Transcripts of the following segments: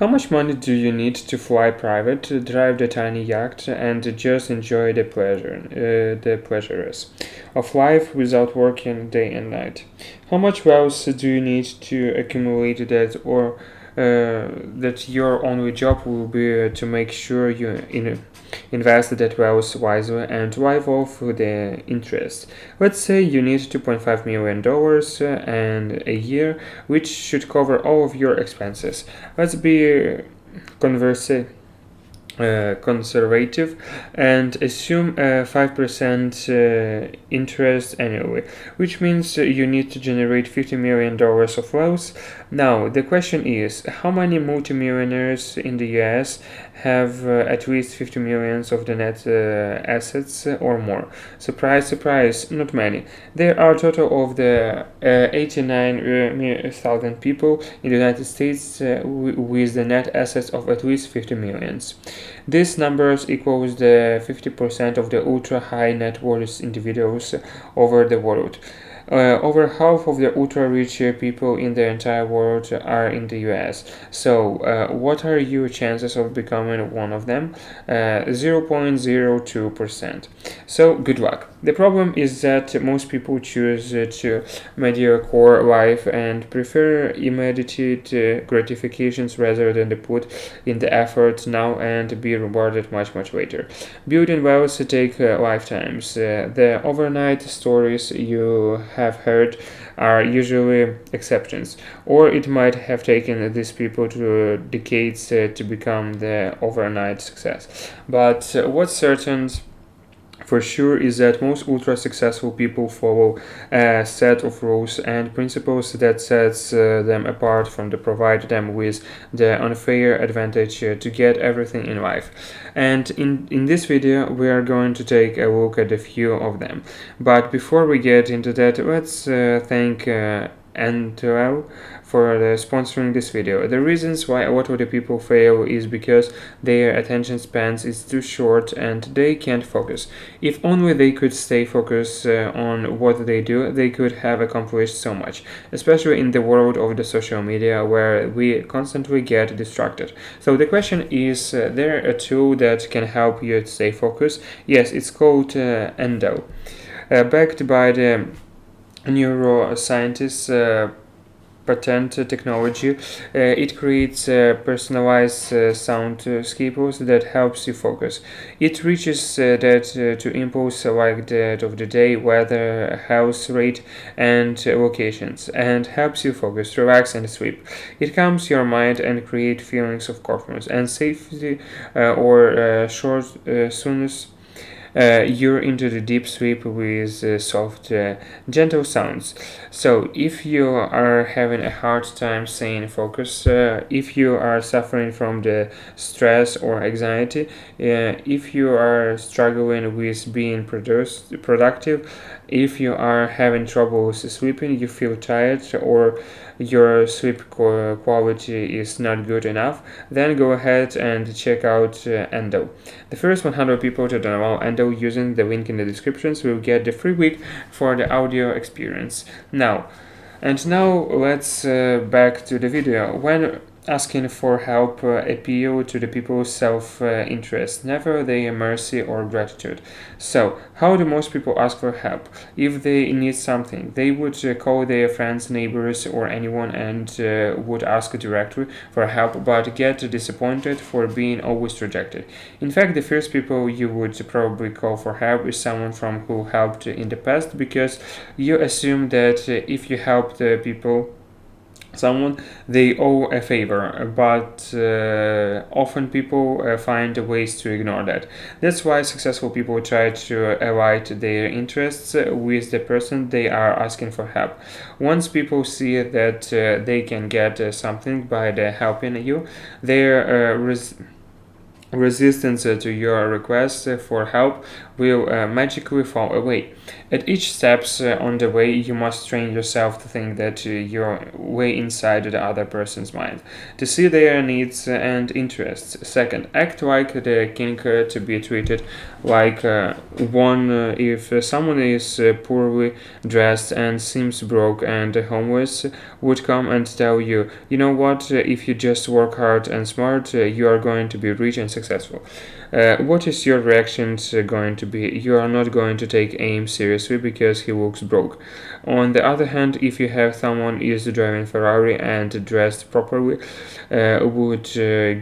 How much money do you need to fly private, drive the tiny yacht, and just enjoy the pleasures of life without working day and night? How much wealth do you need to accumulate that your only job will be to make sure you invest that wealth wisely and drive off the interest? Let's say you need $2.5 million and a year, which should cover all of your expenses. Let's be conversa- conservative and assume a 5% interest annually, which means you need to generate $50 million of wealth. Now, the question is, how many multimillionaires in the US have at least 50 millions of the net assets or more? Surprise, surprise, not many. There are a total of the 89,000 people in the United States with the net assets of at least 50 millions. These numbers equals the 50% of the ultra-high net worth individuals over the world. Over half of the ultra-rich people in the entire world are in the US. So, what are your chances of becoming one of them? 0.02%. So, good luck. The problem is that most people choose to mediocre life and prefer immediate gratifications rather than to put in the effort now and be rewarded much later. Building wealth take lifetimes. The overnight stories you have heard are usually exceptions, or it might have taken these people to decades to become the overnight success. But what's certain for sure is that most ultra successful people follow a set of rules and principles that sets them apart from the provide them with the unfair advantage to get everything in life. And in this video we are going to take a look at a few of them. But before we get into that, let's thank Antel for sponsoring this video. The reasons why a lot of the people fail is because their attention spans is too short and they can't focus. If only they could stay focused on what they do, they could have accomplished so much, especially in the world of the social media where we constantly get distracted. So the question is, there a tool that can help you stay focused? Yes, it's called Endo. Backed by the neuroscientists patent technology, it creates personalized soundscapes that helps you focus. It reaches that to impulse like that of the day, weather, health rate, and locations, and helps you focus, relax, and sleep. It calms your mind and create feelings of confidence and safety or short soonest you're into the deep sleep with soft, gentle sounds. So, if you are having a hard time staying focused, if you are suffering from the stress or anxiety, if you are struggling with being productive, if you are having trouble sleeping, you feel tired, or your sleep quality is not good enough, then go ahead and check out Endo. The first 100 people to download Endo using the link in the descriptions will get the free week for the audio experience. Now let's back to the video. When asking for help appeal to the people's self-interest, never their mercy or gratitude. So, how do most people ask for help? If they need something, they would call their friends, neighbors, or anyone and would ask directly for help, but get disappointed for being always rejected. In fact, the first people you would probably call for help is someone from who helped in the past, because you assume that if you helped someone, they owe a favor, but often people find ways to ignore that. That's why successful people try to align their interests with the person they are asking for help. Once people see that they can get something by helping you, their resistance to your request for help will magically fall away. At each steps on the way, you must train yourself to think that you're way inside the other person's mind, to see their needs and interests. Second, act like the king to be treated like one. If someone is poorly dressed and seems broke and homeless, would come and tell you, you know what, if you just work hard and smart, you are going to be rich and successful. What is your reaction going to be? You are not going to take aim seriously because he looks broke. On the other hand, if you have someone is driving Ferrari and dressed properly, would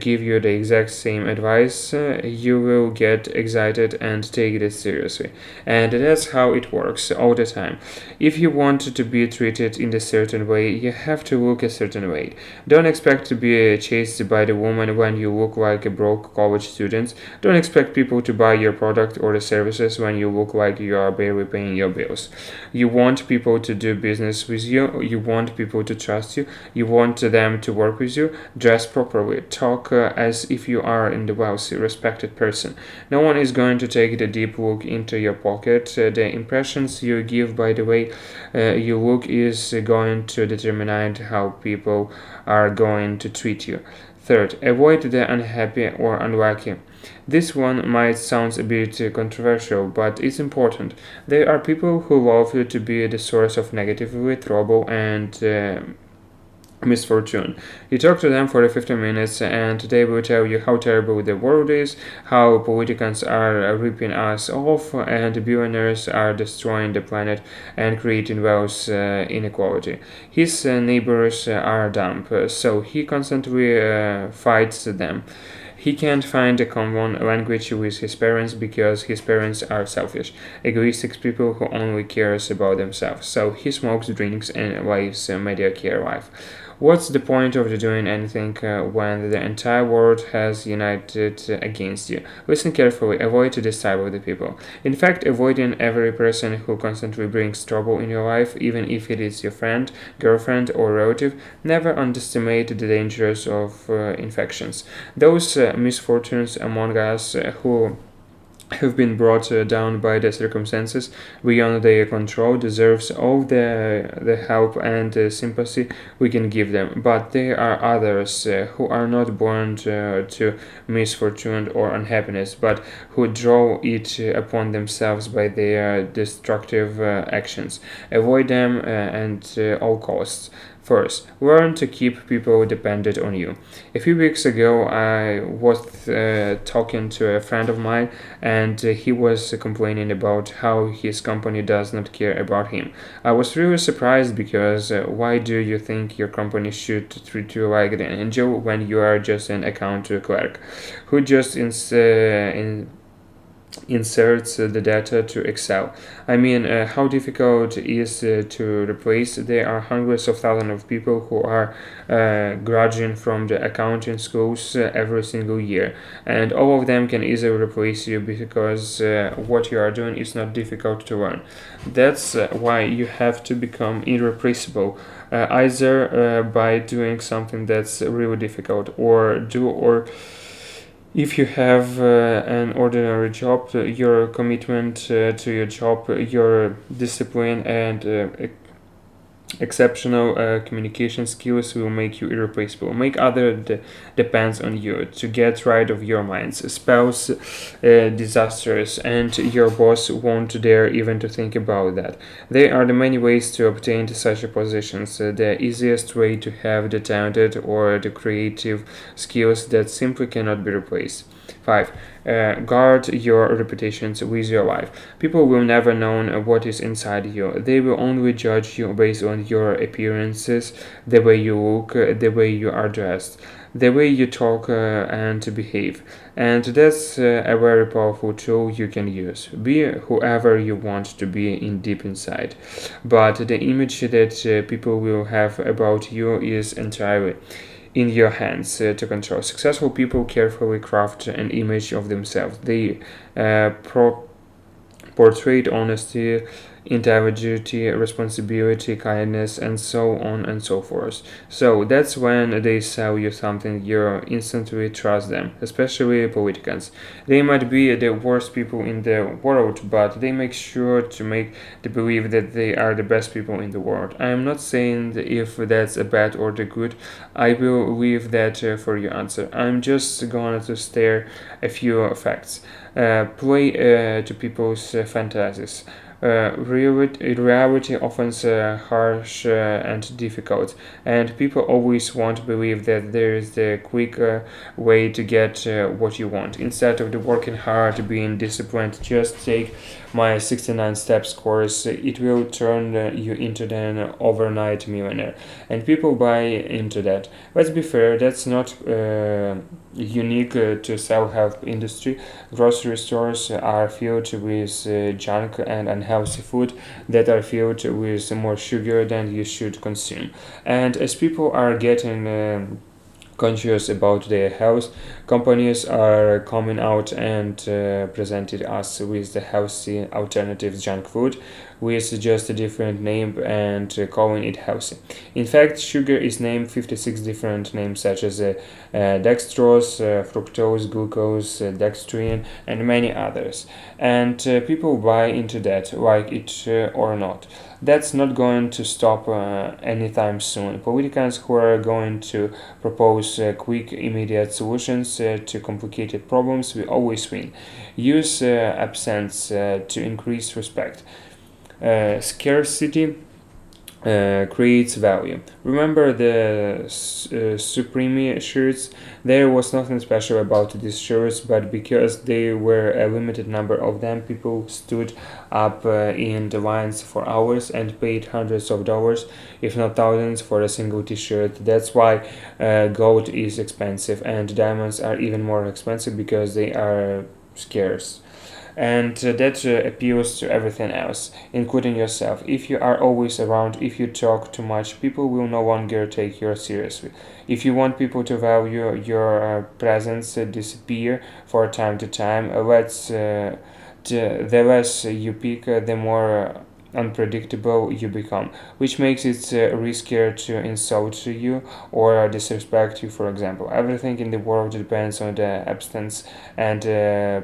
give you the exact same advice, you will get excited and take it seriously. And that's how it works all the time. If you want to be treated in a certain way, you have to look a certain way. Don't expect to be chased by the woman when you look like a broke college student. Don't expect people to buy your product or the services when you look like you are barely paying your bills. You want people to do business with you. You want people to trust you. You want them to work with you. Dress properly. Talk as if you are a wealthy, respected person. No one is going to take a deep look into your pocket. The impressions you give by the way you look is going to determine how people are going to treat you. Third, avoid the unhappy or unlucky. This one might sound a bit controversial, but it's important. There are people who love to be the source of negativity, trouble, and misfortune. You talk to them for 15 minutes and they will tell you how terrible the world is, how politicians are ripping us off, and billionaires are destroying the planet and creating wealth inequality. His neighbors are dumb, so he constantly fights them. He can't find a common language with his parents because his parents are selfish, egoistic people who only cares about themselves. So he smokes, drinks, and lives a mediocre life. What's the point of doing anything when the entire world has united against you? Listen carefully, avoid this type of the people. In fact, avoiding every person who constantly brings trouble in your life, even if it is your friend, girlfriend, or relative. Never underestimate the dangers of infections. Those misfortunes among us who have been brought down by the circumstances beyond their control deserves all the help and sympathy we can give them. But there are others who are not born to misfortune or unhappiness, but who draw it upon themselves by their destructive actions. Avoid them at all costs. First, learn to keep people dependent on you. A few weeks ago, I was talking to a friend of mine, and he was complaining about how his company does not care about him. I was really surprised because why do you think your company should treat you like an angel when you are just an account clerk who just inserts the data to Excel? I mean, how difficult it is to replace? There are hundreds of thousands of people who are graduating from the accounting schools every single year, and all of them can easily replace you because what you are doing is not difficult to learn. That's why you have to become irreplaceable. Either by doing something that's really difficult, or if you have an ordinary job, your commitment to your job, your discipline, and exceptional communication skills will make you irreplaceable. Make other depends on you to get rid of your minds. Spells disasters, and your boss won't dare even to think about that. There are the many ways to obtain such a positions. The easiest way to have the talented or the creative skills that simply cannot be replaced. 5. Guard your reputations with your life. People will never know what is inside you. They will only judge you based on your appearances, the way you look, the way you are dressed, the way you talk and behave. And that's a very powerful tool you can use. Be whoever you want to be in deep inside. But the image that people will have about you is entirely in your hands to control. Successful people carefully craft an image of themselves. They portray honesty, integrity, responsibility, kindness, and so on and so forth. So that's when they sell you something, you instantly trust them, especially politicians. They might be the worst people in the world, but they make sure to make the believe that they are the best people in the world. I am not saying if that's a bad or the good. I will leave that for your answer. I'm just going to stare a few facts. Play to people's fantasies. Reality often harsh and difficult, and people always want to believe that there is the quick way to get what you want. Instead of the working hard, being disciplined, just take my 69 steps course. It will turn you into an overnight millionaire, and people buy into that. Let's be fair, that's not unique to self-help industry. Grocery stores are filled with junk and unhealthy food that are filled with more sugar than you should consume. And as people are getting conscious about their health, companies are coming out and presented us with the healthy alternatives junk food with just a different name and calling it healthy. In fact, sugar is named 56 different names such as dextrose, fructose, glucose, dextrine, and many others. And people buy into that, like it or not. That's not going to stop anytime soon. Politicians who are going to propose quick, immediate solutions to complicated problems will always win. Use absence to increase respect. Scarcity creates value. Remember the Supreme shirts? There was nothing special about these shirts, but because there were a limited number of them, people stood up in the lines for hours and paid hundreds of dollars, if not thousands, for a single t-shirt. That's why gold is expensive, and diamonds are even more expensive because they are scarce, and that appeals to everything else, including yourself. If you are always around, if you talk too much, people will no longer take you seriously. If you want people to value your presence, disappear for time to time. The less you pick, the more unpredictable you become, which makes it riskier to insult you or disrespect you. For example, everything in the world depends on the absence and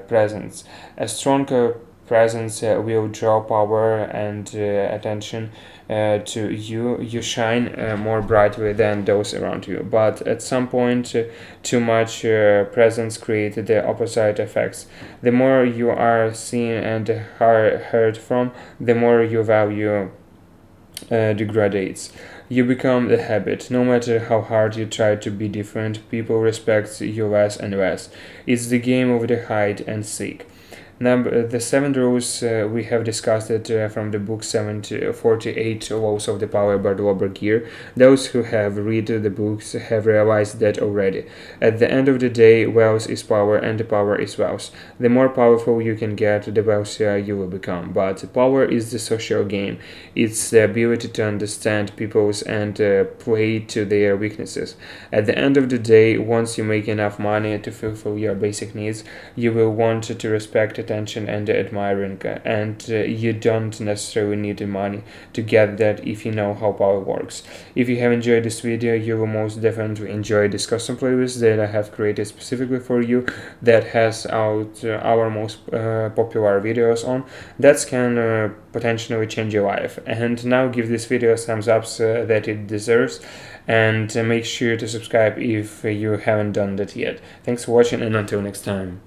presence. A stronger presence will draw power and attention to you. You shine more brightly than those around you. But at some point, too much presence creates the opposite effects. The more you are seen and heard from, the more your value degrades. You become the habit. No matter how hard you try to be different, people respect you less and less. It's the game of the hide and seek. Number the seven rules we have discussed it from the book 7 to 48 Laws of the Power by Robert Gear. Those who have read the books have realized that already. At the end of the day, wealth is power and the power is wealth. The more powerful you can get, the wealthier you will become. But power is the social game. It's the ability to understand people's and play to their weaknesses. At the end of the day, once you make enough money to fulfill your basic needs, you will want to respect attention and admiring, and you don't necessarily need the money to get that if you know how power works. If you have enjoyed this video, you will most definitely enjoy this custom playlist that I have created specifically for you, that has out our most popular videos on, that can potentially change your life. And now give this video a thumbs up that it deserves, and make sure to subscribe if you haven't done that yet. Thanks for watching, and until next time.